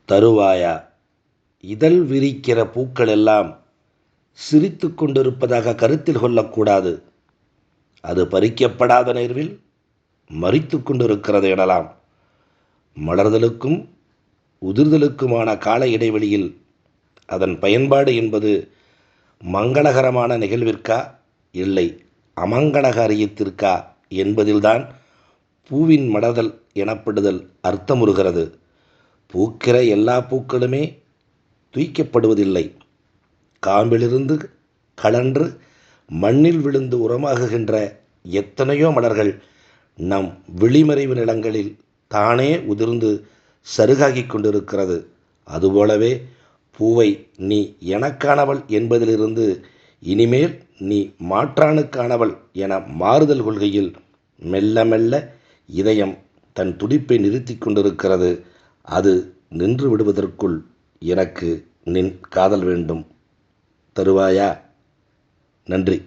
தருவாயா? இதழ் விரிக்கிற பூக்கள் எல்லாம் சிரித்து கொண்டிருப்பதாக கருத்தில் கொள்ளக்கூடாது. அது பறிக்கப்படாத நேர்வில் மறித்து கொண்டிருக்கிறது எனலாம். மலர்தலுக்கும் உதிர்தலுக்குமான கால இடைவெளியில் அதன் பயன்பாடு என்பது மங்களகரமான நிகழ்விற்கா இல்லை அமங்கலகாரியத்திற்கா என்பதில்தான் பூவின் மலர்தல் எனப்படுதல் அர்த்தமுறுகிறது. பூக்கிற எல்லா பூக்களுமே தூய்க்கப்படுவதில்லை. காம்பிலிருந்து கலன்று மண்ணில் விழுந்து உரமாகுகின்ற எத்தனையோ மலர்கள் நம் விழிமறைவு நிலங்களில் தானே உதிர்ந்து சருகாகிக் கொண்டிருக்கிறது. அதுபோலவே பூவை நீ எனக்கானவள் என்பதிலிருந்து இனிமேல் நீ மாற்றானுக்கானவள் என மாறுதல் கொள்கையில் மெல்ல மெல்ல இதயம் தன் துடிப்பை நிறுத்தி கொண்டிருக்கிறது. அது நின்று விடுவதற்குள் எனக்கு நின் காதல் வேண்டும். தருவாயா? நன்றி.